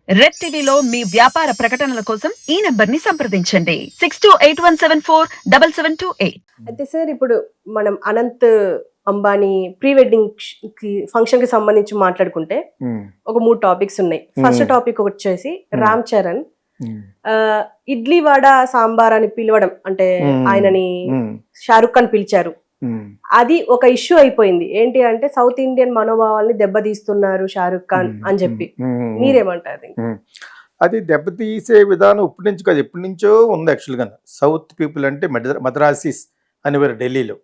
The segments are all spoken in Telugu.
రెడ్ టీవీలో మీ వ్యాపార ప్రకటనల కోసం ఈ నంబర్ ని సంప్రదించండి 6281747728. అయితే సార్ ఇప్పుడు మనం Anant Ambani pre wedding function కి సంబంధించి మాట్లాడుకుంటే ఒక 3 టాపిక్స్ ఉన్నాయి. ఫస్ట్ టాపిక్ వచ్చేసి రామ్ చరణ్ ఇడ్లీ వడ సాంబార్ అని పిలవడం, అంటే ఆయనని షారుఖ్ ఖాన్ పిలిచారు. అది ఒక ఇష్యూ అయిపోయింది. ఏంటి అంటే సౌత్ ఇండియన్ మనోభావాల్ని దెబ్బతీస్తున్నారు షారుఖ్ ఖాన్ అని చెప్పి, మీరేమంటారు? అది దెబ్బతీసే విధానం ఇప్పటి నుంచి కాదు, ఎప్పటి నుంచో ఉంది. యాక్చువల్గా సౌత్ పీపుల్ అంటే మద్రాసీస్ అని వేరు ఢిల్లీలో,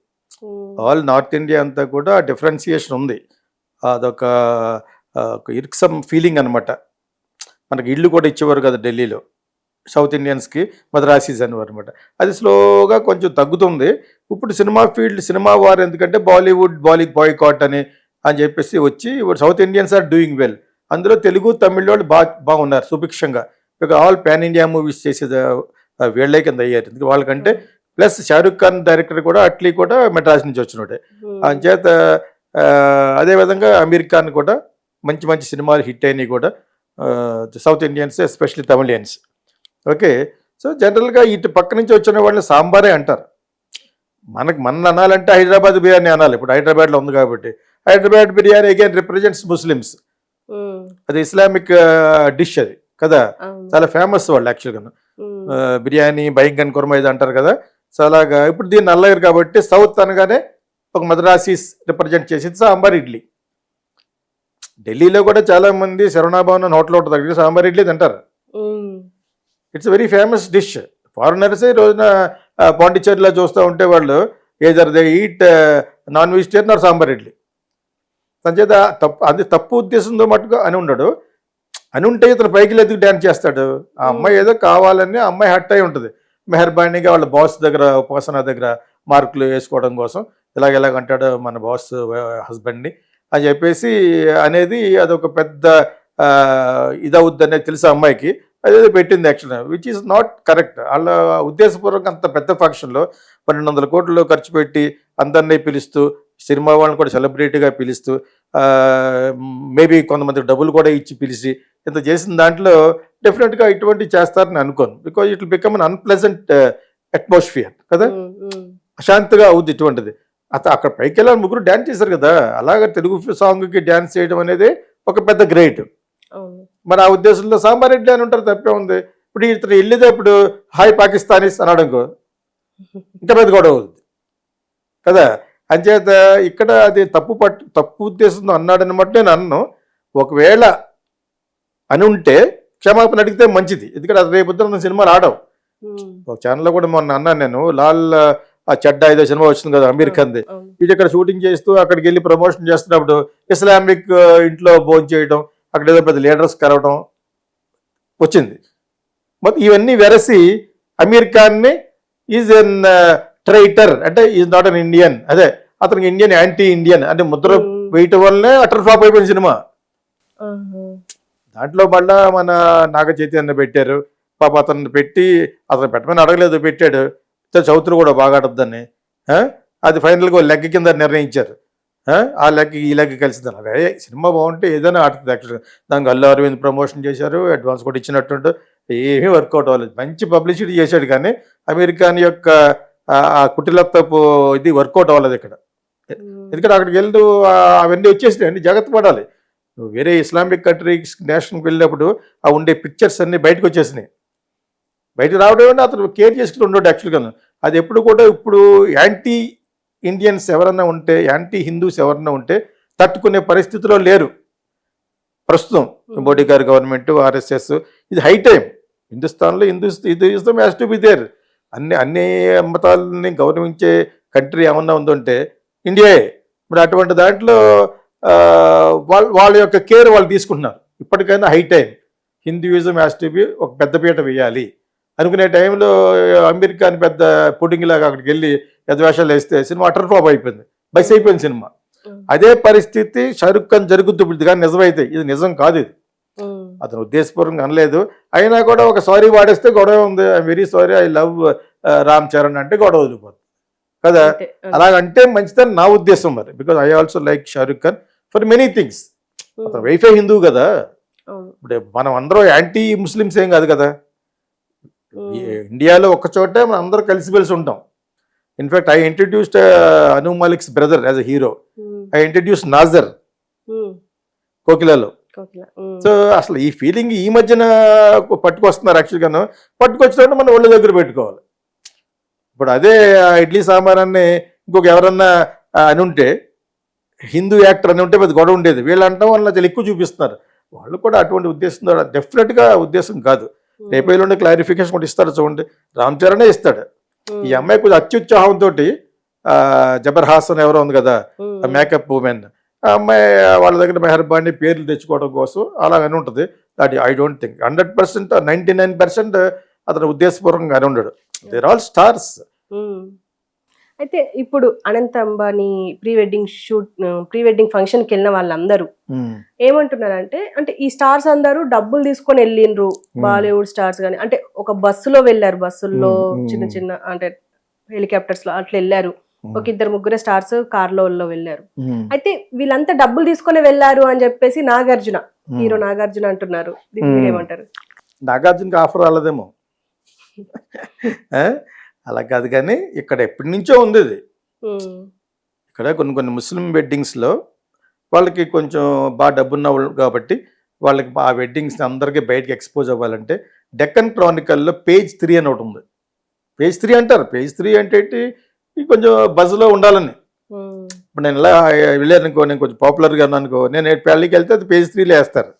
ఆల్ నార్త్ ఇండియా అంతా కూడా డిఫరెన్సియేషన్ ఉంది. అదొక ఇర్క్సమ్ ఫీలింగ్ అనమాట. మనకి ఇల్లు కూడా ఇచ్చేవారు కదా ఢిల్లీలో, సౌత్ ఇండియన్స్కి మద్రాసీస్ అనేవారు అనమాట. అది స్లోగా కొంచెం తగ్గుతుంది. ఇప్పుడు సినిమా ఫీల్డ్, సినిమా వారు ఎందుకంటే బాలీవుడ్ బాయ్కాట్ అని చెప్పేసి వచ్చి South Indians are doing well. అందులో తెలుగు తమిళ వాళ్ళు బాగున్నారు సుభిక్షంగా. ఇక ఆల్ పాన్ ఇండియా మూవీస్ చేసేది వీళ్ళే కింద అయ్యారు. వాళ్ళకంటే ప్లస్ షారుఖ్ ఖాన్ డైరెక్టర్ కూడా అట్లీ కూడా మెడ్రాస్ నుంచి వచ్చినట్టే. అంచేత అదేవిధంగా అమీర్ ఖాన్ కూడా మంచి మంచి సినిమాలు హిట్ అయినాయి కూడా south Indians, especially Tamilians. Okay, so జనరల్గా ఇటు పక్క నుంచి వచ్చిన వాళ్ళని సాంబారే అంటారు. మన అనాలంటే హైదరాబాద్ బిర్యానీ అనాలి. ఇప్పుడు హైదరాబాద్లో ఉంది కాబట్టి Hyderabad biryani again represents Muslims. అది ఇస్లామిక్ డిష్ అది కదా, చాలా ఫేమస్ వాళ్ళు యాక్చువల్గా. బిర్యానీ బైంగన్ కుర్మా ఇది అంటారు కదా. సో అలాగా ఇప్పుడు దీన్ని అల్లగారు కాబట్టి సౌత్ అనగానే ఒక మద్రాసీస్ రిప్రజెంట్ చేసేది సాంబార్ ఇడ్లీ. ఢిల్లీలో కూడా చాలా మంది శరవణాభవన్ అని హోటల్ ఉంటుంది, దగ్గర సాంబార్ ఇడ్లీ తింటారు. It's very famous dish. Foreigners ఈ రోజున పాండిచేరిలో చూస్తూ ఉంటే వాళ్ళు either they eat non vegetarian or sambar idli. సంచేత తప్పు ఉద్దేశంతో మటుకు అని ఉండడు. అని ఉంటే ఇతను పైకి ఎదుగు డ్యాన్స్ చేస్తాడు. ఆ అమ్మాయి ఏదో కావాలని ఆ అమ్మాయి హట్ అయి ఉంటుంది. మెహర్బానీగా వాళ్ళ బాస్ దగ్గర, ఉపాసన దగ్గర మార్కులు వేసుకోవడం కోసం ఇలాగంటాడు మన బాస్ హస్బెండ్ని అని చెప్పేసి అనేది అదొక పెద్ద ఇదవుద్ది అనేది తెలుసు అమ్మాయికి. అదేదో పెట్టింది యాక్చువల్గా, విచ్ ఈస్ నాట్ కరెక్ట్. వాళ్ళ ఉద్దేశపూర్వకంగా అంత పెద్ద ఫంక్షన్లో 1200 కోట్లు ఖర్చు పెట్టి అందరినీ పిలుస్తూ, సినిమా వాళ్ళని కూడా సెలబ్రిటీగా పిలుస్తూ, మేబీ కొంతమంది డబ్బులు కూడా ఇచ్చి పిలిచి ఇంత చేసిన దాంట్లో డెఫినెట్గా ఇటువంటివి చేస్తారని అనుకోను. Because it will become an unpleasant atmosphere కదా, అశాంతిగా అవుద్ది ఇటువంటిది. అక్కడ పైకి వెళ్ళాలి, ముగ్గురు డ్యాన్స్ చేశారు కదా. అలాగే తెలుగు సాంగ్కి డ్యాన్స్ చేయడం అనేది ఒక పెద్ద గ్రేట్. మరి ఆ ఉద్దేశంలో సాంబార్ ఇడ్లీ అని ఉంటారు, తప్పే ఉంది. ఇప్పుడు ఇతను వెళ్ళేటప్పుడు హాయ్ పాకిస్తానీస్ అన్నాడు అనుకో, ఇంకా పెద్ద గొడవ అవుతుంది కదా. అంచేత ఇక్కడ అది తప్పు ఉద్దేశంతో అన్నాడనమాట నేను అన్ను. ఒకవేళ అని ఉంటే క్షమాపణ అడిగితే మంచిది, ఎందుకంటే అది రేపొద్దున సినిమాలు ఆడవు. ఒక ఛానల్లో కూడా మొన్న అన్నాను నేను, లాల్ ఆ చెడ్డా ఏదో సినిమా వచ్చింది కదా అమీర్ ఖాన్ది, ఇది ఇక్కడ షూటింగ్ చేస్తూ అక్కడికి వెళ్ళి ప్రమోషన్ చేస్తున్నప్పుడు ఇస్లామిక్ ఇంట్లో భోజనం చేయడం, అక్కడ ఏదో పెద్ద లీడర్స్ కలవడం వచ్చింది. మొత్తం ఇవన్నీ వెరసి అమీర్ ఖాన్ని ఈజ్ ఎన్ ట్రైటర్, అంటే ఈజ్ నాట్ అన్ ఇండియన్, అదే అతనికి ఇండియన్, యాంటీ ఇండియన్ అంటే ముద్ర వేయటం వల్లనే అటర్ ఫ్లాప్ అయిపోయిన సినిమా. దాంట్లో మళ్ళా మన నాగ చైతన్య పెట్టారు. పాప అతన్ని పెట్టి, అతను పెట్టమని అడగలేదు, పెట్టాడు. చౌతులు కూడా బాగా ఆడద్దని అది ఫైనల్గా లెగ్ కింద నిర్ణయించారు. ఆ లెగ్ ఈ లెగ్ కలిసిందని. అదే సినిమా బాగుంటే ఏదైనా ఆడుతుంది యాక్చువల్గా. దానికి అల్లు అరవింద్ ప్రమోషన్ చేశారు, అడ్వాన్స్ కూడా ఇచ్చినట్టుంటే ఏమీ వర్కౌట్ అవ్వలేదు. మంచి పబ్లిసిటీ చేశాడు కానీ అమీర్ ఖాన్ యొక్క ఆ కుటిలత్వపు ఇది వర్కౌట్ అవ్వలేదు ఇక్కడ. ఎందుకంటే అక్కడికి వెళ్తూ అవన్నీ వచ్చేసినాయి, జాగ్రత్త పడాలి. నువ్వు వేరే ఇస్లామిక్ కంట్రీస్ నేషన్కి వెళ్ళినప్పుడు ఆ ఉండే పిక్చర్స్ అన్నీ బయటకు వచ్చేసినాయి. బయటకు రావడం అంటే అతను కేర్ చేసుకుని ఉండడు యాక్చువల్గా. అది ఎప్పుడు కూడా ఇప్పుడు యాంటీ ఇండియన్స్ ఎవరన్నా ఉంటే, యాంటీ హిందూస్ ఎవరన్నా ఉంటే తట్టుకునే పరిస్థితిలో లేరు ప్రస్తుతం. మోడీ గారి గవర్నమెంట్, ఆర్ఎస్ఎస్, ఇది హై టైం. హిందుస్థాన్లో Hinduism has to be there. అన్ని మతాలని గౌరవించే కంట్రీ ఏమన్నా ఉందంటే ఇండియాయే. మరి అటువంటి దాంట్లో వాళ్ళ యొక్క కేర్ వాళ్ళు తీసుకుంటున్నారు. ఇప్పటికైనా high time. Hinduism has to B ఒక పెద్దపీట వేయాలి అనుకునే టైంలో అమీర్ ఖాన్ పెద్ద పుడింగ్ లాగా అక్కడికి వెళ్ళి యద్వేషాలు వేస్తే సినిమా అటర్ ఫ్లాప్ అయిపోయింది, బస్ అయిపోయింది సినిమా. అదే పరిస్థితి షారుఖ్ ఖాన్ జరుగుతుంది కానీ నిజమైతే ఇది నిజం కాదు. ఇది అతను ఉద్దేశపూర్వకంగా అనలేదు. అయినా కూడా ఒక సారీ వాడేస్తే గొడవ ఉంది. I very sorry, I love Ram Charan అంటే గొడవ వదిలిపోతుంది కదా. అలాగంటే మంచిదని నా ఉద్దేశం. మరి because I also like Shahrukh Khan for many things. అతను వైఫై హిందూ కదా, అవును. ఇప్పుడు మనం అందరం యాంటీ ముస్లిమ్స్ ఏం కాదు కదా. ఈ ఉమ్, ఇండియాలో ఒక్క చోటే మనం అందరూ కలిసిమెలిసి ఉంటాం. In fact I introduced Anu Malik's brother as a hero. Um, I introduce Nassar um, కోకిలలో. కోకిల, ఉమ్, సో అసలు ఈ ఫీలింగ్ ఈ మధ్యన పట్టుకొస్తున్నారు. యాక్చువల్గాను పట్టుకొచ్చినప్పుడు మనం ఒళ్ళు దగ్గర పెట్టుకోవాలి. ఇప్పుడు అదే ఇడ్లీ సాంబారాన్ని ఇంకొక ఎవరన్నా అని ఉంటే, హిందూ యాక్టర్ అని ఉంటే పెద్ద గొడవ ఉండేది. వీళ్ళు అంటాం వల్ల చాలా ఎక్కువ చూపిస్తున్నారు. వాళ్ళు కూడా అటువంటి ఉద్దేశంతో డెఫినెట్గా ఉద్దేశం కాదు. రేపు ఎల్లుండి క్లారిఫికేషన్ కూడా ఇస్తారు చూడండి. రామ్ చరణే ఇస్తాడు. ఉమ్, ఈ అమ్మాయి కొంచెం అత్యుత్సాహంతో జబర్ హాసన్ ఎవరో ఉంది కదా, ఉమ్, మేకప్ ఉమెన్, ఆ అమ్మాయి వాళ్ళ దగ్గర మెహర్బానీ పేర్లు తెచ్చుకోవడం కోసం అలాగని ఉంటుంది. దట్ ఐ డోంట్ థింక్ 100% 99% అతను ఉద్దేశపూర్వకంగా అని ఉండడు. There all stars. ఉమ్. అయితే ఇప్పుడు అనంత్ అంబానీ ప్రీ వెడ్డింగ్ ఫంక్షన్కి వెళ్ళిన వాళ్ళందరూ ఏమంటున్నారంటే, అంటే ఈ స్టార్స్ అందరూ డబ్బులు తీసుకొని వెళ్ళిండ్రు, బాలీవుడ్ స్టార్స్ కానీ, అంటే ఒక బస్సులో వెళ్ళారు, బస్సుల్లో చిన్న చిన్న అంటే హెలికాప్టర్స్ లో అట్లా వెళ్ళారు. ఒక ఇద్దరు ముగ్గురు స్టార్స్ కార్లో వెళ్ళారు. అయితే వీళ్ళంతా డబ్బులు తీసుకొని వెళ్ళారు అని చెప్పేసి హీరో నాగార్జున అంటున్నారు. దీన్ని మీరేమంటారు? నాగార్జునకి ఆఫర్ రాలేదేమో. అలా కాదు కానీ ఇక్కడ ఎప్పటి నుంచో ఉంది ఇది. ఇక్కడ కొన్ని కొన్ని ముస్లిం వెడ్డింగ్స్లో వాళ్ళకి కొంచెం బాగా డబ్బున్న వాళ్ళు కాబట్టి వాళ్ళకి ఆ వెడ్డింగ్స్ అందరికీ బయటకి ఎక్స్పోజ్ అవ్వాలంటే డెక్కన్ క్రానికల్లో పేజ్ 3 అని ఒకటి ఉంది. పేజ్ 3 అంటారు. పేజ్ 3 అంటే ఏంటి, కొంచెం బజ్లో ఉండాలని. ఇప్పుడు నేను ఇలా వెళ్ళాను అనుకో, నేను కొంచెం పాపులర్గా ఉన్నాను అనుకో, నేను పెళ్ళికి వెళ్తే అది పేజ్ 3లో వేస్తారు.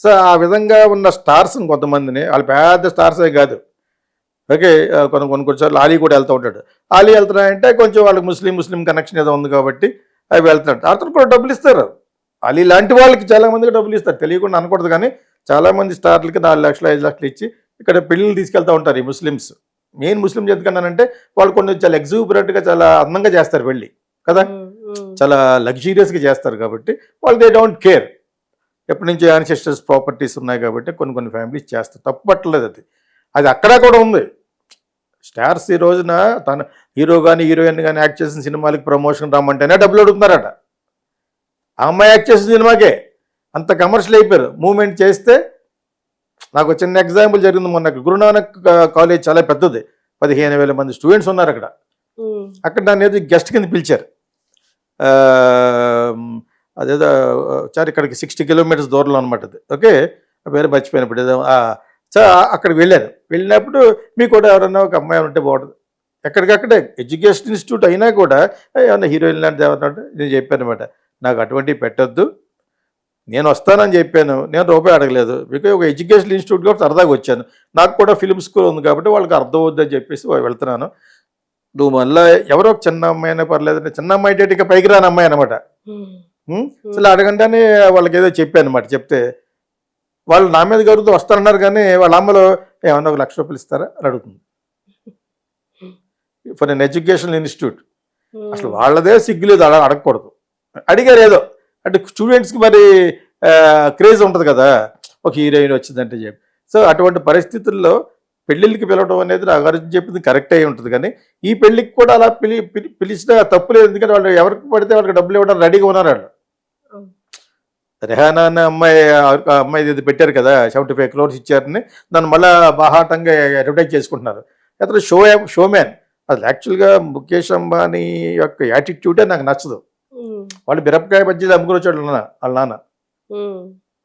సో ఆ విధంగా ఉన్న స్టార్స్ కొంతమందిని, వాళ్ళు పెద్ద స్టార్సే కాదు, ఓకే, కొన్నిసార్లు ఆలీ కూడా వెళ్తూ ఉంటాడు. ఆలీ వెళ్తున్నాయంటే కొంచెం వాళ్ళకి ముస్లిం కనెక్షన్ ఏదో ఉంది కాబట్టి అవి వెళ్తున్నాడు. అతను కూడా డబ్బులు ఇస్తారు. ఆలీ లాంటి వాళ్ళకి చాలామందికి డబ్బులు ఇస్తారు, తెలియకుండా అనకూడదు కానీ చాలామంది స్టార్లకి 4 లక్షలు 5 లక్షలు ఇచ్చి ఇక్కడ పెళ్ళిళ్ళు తీసుకెళ్తూ ఉంటారు ఈ ముస్లిమ్స్. మెయిన్ ముస్లిం ఎందుకన్నానంటే వాళ్ళు కొన్ని చాలా ఎగ్జూబరెంట్గా చాలా అందంగా చేస్తారు పెళ్ళి కదా, చాలా లగ్జీరియస్గా చేస్తారు కాబట్టి వాళ్ళు దే డోంట్ కేర్. ఎప్పటి నుంచి యాన్సెస్టర్స్ ప్రాపర్టీస్ ఉన్నాయి కాబట్టి కొన్ని ఫ్యామిలీస్ చేస్తారు, తప్పు పట్టలేదు. అది అక్కడ కూడా ఉంది. స్టార్స్ ఈ రోజున తన హీరో కానీ హీరోయిన్ కానీ యాక్ట్ చేసిన సినిమాలకి ప్రమోషన్ రమ్మంటేనే డబ్బులు అడుగుతున్నారట. ఆ అమ్మాయి యాక్ట్ చేసిన సినిమాకే అంత కమర్షియల్ అయిపోయారు. మూవ్మెంట్ చేస్తే నాకు చిన్న ఎగ్జాంపుల్ జరిగింది మొన్న. గురునానక్ కాలేజ్ చాలా పెద్దది, 15,000 మంది స్టూడెంట్స్ ఉన్నారు అక్కడ. అక్కడ నన్ను ఏదో గెస్ట్ కింద పిలిచారు. అదేదో చారు ఇక్కడికి 60 కిలోమీటర్స్ దూరంలో అనమాట అది. ఓకే, వేరే మర్చిపోయినప్పుడు ఏదో. సో అక్కడికి వెళ్ళినప్పుడు మీకు కూడా ఎవరన్నా ఒక అమ్మాయి ఉంటే బాగుంటుంది. ఎక్కడికక్కడే ఎడ్యుకేషన్ ఇన్స్టిట్యూట్ అయినా కూడా ఏమన్నా హీరోయిన్ లాంటిది ఎవరన్నా. నేను చెప్పాను అనమాట, నాకు అటువంటివి పెట్టొద్దు, నేను వస్తానని చెప్పాను, నేను రూపాయి అడగలేదు. బికాజ్ ఒక ఎడ్యుకేషన్ ఇన్స్టిట్యూట్ కాబట్టి సరదాగా వచ్చాను, నాకు కూడా ఫిల్మ్ స్కూల్ ఉంది కాబట్టి వాళ్ళకి అర్థం అవుద్దని చెప్పేసి వెళ్తున్నాను. నువ్వు మళ్ళీ ఎవరో ఒక చిన్న అమ్మాయి అయినా పర్లేదంటే, చిన్న అమ్మాయి అంటే ఇక పైకి రాని అమ్మాయి అనమాట. అసలు అడగంటానే వాళ్ళకి ఏదో చెప్పాను అనమాట. చెప్తే వాళ్ళు నా మీద గౌరవతో వస్తారన్నారు కానీ వాళ్ళ అమ్మలో ఏమన్నా 1 లక్ష రూపాయలు ఇస్తారా అని అడుగుతుంది ఫర్ అన్ ఎడ్యుకేషనల్ ఇన్స్టిట్యూట్. అసలు వాళ్ళదే సిగ్గులేదు, అడగకూడదు. అడిగారు ఏదో అంటే స్టూడెంట్స్కి మరి క్రేజ్ ఉంటుంది కదా, ఒక హీరోయిన్ వచ్చిందంటే చెప్పి. సో అటువంటి పరిస్థితుల్లో పెళ్ళిళ్ళకి పిలవడం అనేది నాగార్జున చెప్పింది కరెక్ట్ అయి ఉంటుంది. కానీ ఈ పెళ్ళికి కూడా అలా పిలిచినా తప్పు లేదు. ఎందుకంటే వాళ్ళు ఎవరికి పడితే వాళ్ళకి డబ్బులు ఇవ్వడం రెడీగా ఉన్నారు వాళ్ళు. రెహానా అనే అమ్మాయి ఇది పెట్టారు కదా, 75 crores ఇచ్చారని నన్ను మళ్ళీ బాహాటంగా అడ్వర్టైజ్ చేసుకుంటున్నారు. అతను షోమ్యాన్. అది యాక్చువల్గా ముఖేష్ అంబానీ యొక్క యాటిట్యూడే నాకు నచ్చదు. వాళ్ళు మిరపకాయ బజ్జీలు అమ్ముకుని వచ్చాడు వాళ్ళ నాన్న.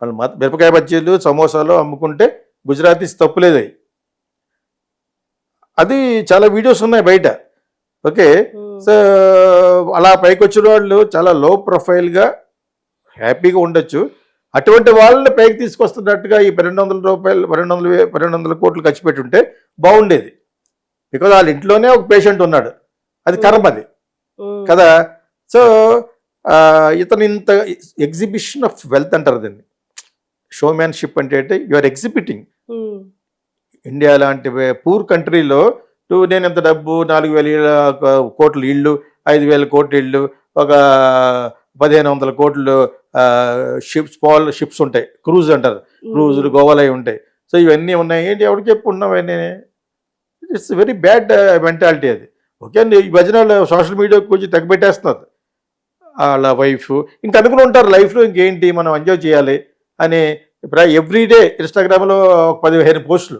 వాళ్ళు మిరపకాయ బజ్జీలు సమోసాలు అమ్ముకుంటే గుజరాతీస్ తప్పులేదు. అది చాలా వీడియోస్ ఉన్నాయి బయట. ఓకే, సో అలా పైకి వచ్చిన వాళ్ళు చాలా లో ప్రొఫైల్గా హ్యాపీగా ఉండొచ్చు. అటువంటి వాళ్ళని పైకి తీసుకొస్తున్నట్టుగా ఈ 1200 కోట్లు ఖర్చు పెట్టి ఉంటే బాగుండేది. బికాజ్ వాళ్ళ ఇంట్లోనే ఒక పేషెంట్ ఉన్నాడు, అది కర్మ అది కదా. సో ఇతను ఇంత ఎగ్జిబిషన్ ఆఫ్ వెల్త్ అంటారు దీన్ని. షోమ్యాన్షిప్ అంటే యు ఆర్ ఎగ్జిబిటింగ్. ఇండియా లాంటి పూర్ కంట్రీలో నేను ఎంత డబ్బు 4,000 కోట్ల ఇళ్ళు, 5,000 కోట్ల ఇళ్ళు, ఒక 1,500 కోట్లు షిప్స్ ఉంటాయి, క్రూజ్ అంటారు, క్రూజులు గోవాలో ఉంటాయి. సో ఇవన్నీ ఉన్నాయి. ఏంటి ఎవరికి చెప్పు ఉన్నావన్నీ. ఇట్స్ వెరీ బ్యాడ్ మెంటాలిటీ అది. ఓకే అండి, ఈ భజనలు సోషల్ మీడియా కొంచెం తగ్గబెట్టేస్తున్నారు వాళ్ళ వైఫ్. ఇంకా అనుకుని ఉంటారు లైఫ్లో ఇంకేంటి మనం ఎంజాయ్ చేయాలి అని. ఇప్పుడు ఎవ్రీడే ఇన్స్టాగ్రామ్లో 15 పోస్టులు,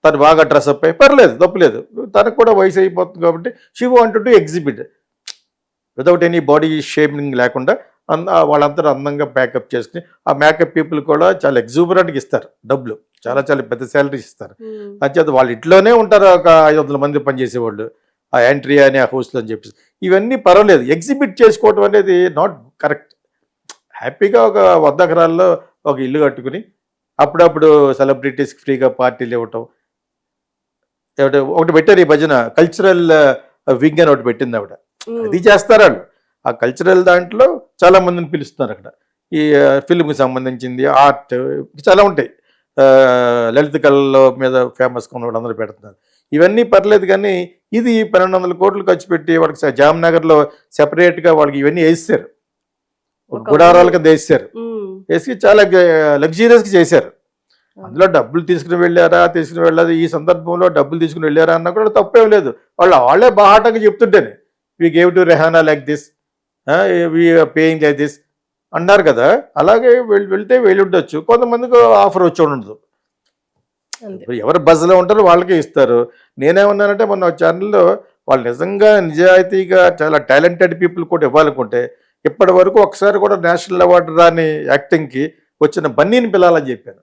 తను బాగా డ్రెస్అప్ అయ్యి పర్లేదు, తప్పులేదు, తనకు కూడా వయసు అయిపోతుంది కాబట్టి she wanted to exhibit without any body shaming లేకుండా వాళ్ళందరూ అందంగా మేకప్ చేసుకుని, ఆ మేకప్ పీపుల్ కూడా చాలా ఎగ్జూబరెంట్గా ఇస్తారు డబ్బులు, చాలా చాలా పెద్ద శాలరీస్ ఇస్తారు. అంచేత వాళ్ళ ఇంట్లోనే ఉంటారు ఒక 500 మంది పనిచేసేవాళ్ళు ఆ యాంట్రియా అనే ఆ హౌస్లో అని చెప్పేసి. ఇవన్నీ పర్వాలేదు, ఎగ్జిబిట్ చేసుకోవడం అనేది నాట్ కరెక్ట్. హ్యాపీగా ఒక 100 ఎకరాల్లో ఒక ఇల్లు కట్టుకుని అప్పుడప్పుడు సెలబ్రిటీస్కి ఫ్రీగా పార్టీలు ఇవ్వటం. ఒకటి పెట్టారు ఈ భజన, కల్చరల్ వింగ్ అని ఒకటి పెట్టింది ఆవిడ, అది చేస్తారు వాళ్ళు. ఆ కల్చరల్ దాంట్లో చాలా మందిని పిలుస్తున్నారు అక్కడ. ఈ ఫిల్మ్కి సంబంధించింది, ఆర్ట్ చాలా ఉంటాయి, లలిత కళల మీద ఫేమస్గా ఉన్న వాళ్ళందరూ పెడుతున్నారు. ఇవన్నీ పర్లేదు, కానీ ఇది 1200 కోట్లు ఖర్చు పెట్టి వాళ్ళకి జామ్నగర్లో సెపరేట్గా వాళ్ళకి ఇవన్నీ వేసారు, గుడారాలుగా వేసారు, వేసి చాలా లగ్జీరియస్గా చేశారు. అందులో డబ్బులు తీసుకుని వెళ్ళారా ఈ సందర్భంలో డబ్బులు తీసుకుని వెళ్ళారా అన్నా కూడా తప్పేం లేదు. వాళ్ళే బాహాటంగా చెప్తుంటేనే we gave to Rehana like this, we paying like this అన్నారు కదా. అలాగే వెళ్తే వెళ్ళి ఉండొచ్చు, కొంతమందికి ఆఫర్ వచ్చి ఉండదు. ఎవరు బజ్లో ఉంటారో వాళ్ళకే ఇస్తారు. నేనేమన్నానంటే మొన్న ఛానల్లో వాళ్ళు నిజంగా నిజాయితీగా చాలా టాలెంటెడ్ పీపుల్ కూడా ఇవ్వాలనుకుంటే ఇప్పటి వరకు ఒకసారి కూడా నేషనల్ అవార్డు రాని యాక్టింగ్కి వచ్చిన బన్నీని పిలాలని చెప్పాను.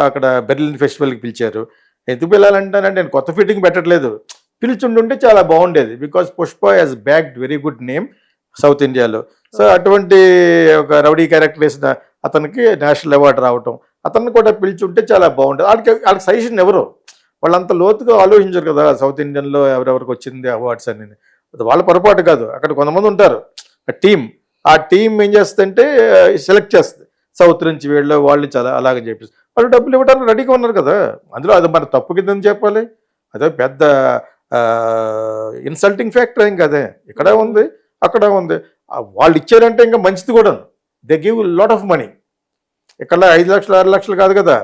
అక్కడ బెర్లిన్ ఫెస్టివల్కి పిలిచారు. ఎందుకు పిలాలంటానంటే నేను కొత్త ఫిట్టింగ్ పెట్టట్లేదు, పిలిచుండుంటే చాలా బాగుండేది. Because Pushpa has backed very good name south ఇండియాలో. సో అటువంటి ఒక రౌడీ క్యారెక్టర్ వేసిన అతనికి నేషనల్ అవార్డు రావటం, అతన్ని కూడా పిలిచుంటే చాలా బాగుంటుంది. వాళ్ళకి సజెషన్ ఎవరు, వాళ్ళంత లోతుగా ఆలోచించారు కదా సౌత్ ఇండియన్లో ఎవరెవరికి వచ్చింది అవార్డ్స్ అని. వాళ్ళ పొరపాటు కాదు, అక్కడ కొంతమంది ఉంటారు ఆ టీం ఏం చేస్తుందంటే సెలెక్ట్ చేస్తుంది, సౌత్ నుంచి వీళ్ళు వాళ్ళని చాలా అలాగని చెప్పేసి వాళ్ళు డబ్బులు ఇవ్వడానికి రెడీగా ఉన్నారు కదా. అందులో అది మన తప్పు కిందని చెప్పాలి, అదే పెద్ద ఇన్సల్టింగ్ ఫ్యాక్టర్ ఏం కదే. ఇక్కడ ఉంది అక్కడ ఉంది, వాళ్ళు ఇచ్చారంటే ఇంకా మంచిది కూడా. They give lot of money. ఇక్కడ 5 లక్షలు 6 లక్షలు కాదు కదా,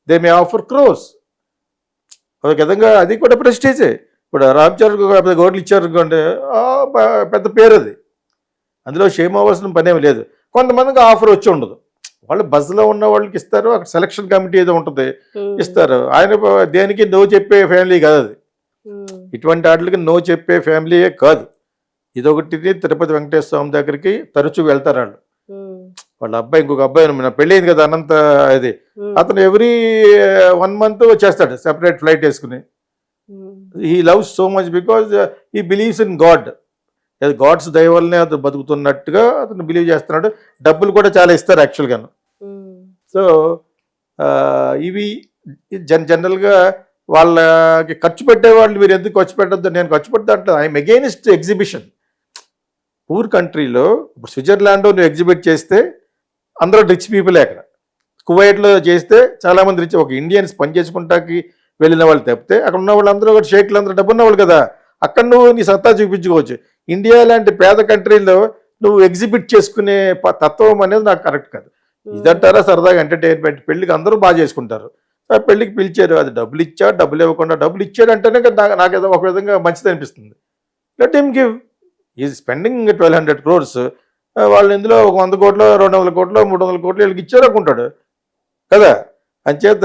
దే మే ఆఫర్ క్రోస్. ఒక విధంగా అది కూడా ప్రెస్టీజే. ఇప్పుడు రామ్ చరణ్ గోడ్లు ఇచ్చారు అనుకోండి, పెద్ద పేరు అది, అందులో షేమ్ అవ్వాల్సిన పనేమి లేదు. కొంతమందికి ఆఫర్ వచ్చి ఉండదు, వాళ్ళు బస్లో ఉన్న వాళ్ళకి ఇస్తారు, అక్కడ సెలక్షన్ కమిటీ ఏదో ఉంటుంది ఇస్తారు. ఆయన దేనికి నో చెప్పే ఫ్యామిలీ కాదు అది, ఇటువంటి వాటికి నో చెప్పే ఫ్యామిలీయే కాదు. ఇదొకటి. తిరుపతి వెంకటేశ్వర స్వామి దగ్గరికి తరచూ వెళ్తారు వాళ్ళు. వాళ్ళ అబ్బాయి ఇంకొక అబ్బాయి నా పెళ్ళయింది కదా అనంత, ఇది అతను ఎవ్రీ 1 month వచ్చేస్తాడు సెపరేట్ ఫ్లైట్ వేసుకుని. He loves so much because he believes in God. God's దయ వల్లనే అతను బతుకుతున్నట్టుగా అతను బిలీవ్ చేస్తున్నాడు. డబ్బులు కూడా చాలా ఇస్తారు యాక్చువల్గాను. సో ఇవి జనరల్గా వాళ్ళకి ఖర్చు పెట్టేవాళ్ళు మీరు ఎందుకు ఖర్చు పెట్టద్దు, నేను ఖర్చు పెడతా అంటే ఐఎమ్ అగెయిన్స్ట్ ఎగ్జిబిషన్. పూర్ కంట్రీలో ఇప్పుడు స్విట్జర్లాండ్లో నువ్వు ఎగ్జిబిట్ చేస్తే అందరూ రిచ్ పీపులే. అక్కడ కువైట్లో చేస్తే చాలామంది రిచ్, ఒక ఇండియన్స్ పని చేసుకుంటాకి వెళ్ళిన వాళ్ళు తప్పితే అక్కడ ఉన్న వాళ్ళందరూ కూడా షేక్లు అందరూ డబ్బు ఉన్నవాళ్ళు కదా, అక్కడ నువ్వు నీ సత్తా చూపించుకోవచ్చు. ఇండియా లాంటి పేద కంట్రీలో నువ్వు ఎగ్జిబిట్ చేసుకునే తత్వం అనేది నాకు కరెక్ట్ కాదు. ఇదంటారా సరదాగా ఎంటర్టైన్మెంట్, పెళ్ళికి అందరూ బాగా చేసుకుంటారు, ఆ పెళ్ళికి పిలిచారు, అది డబ్బులు ఇచ్చా డబ్బులు ఇవ్వకుండా డబ్బులు ఇచ్చాడు అంటేనే నాకు ఏదో ఒక విధంగా మంచిది అనిపిస్తుంది. Let him give, is spending 1200 crores. వాళ్ళు ఇందులో ఒక 100 కోట్లు 200 కోట్లు 300 కోట్లు వీళ్ళకి ఇచ్చారు అనుకుంటాడు కదా. అంచేత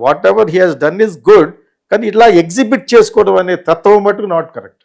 what ever he has done is good, కానీ ఇట్లా ఎగ్జిబిట్ చేసుకోవడం అనే తత్వం మటుకు నాట్ కరెక్ట్.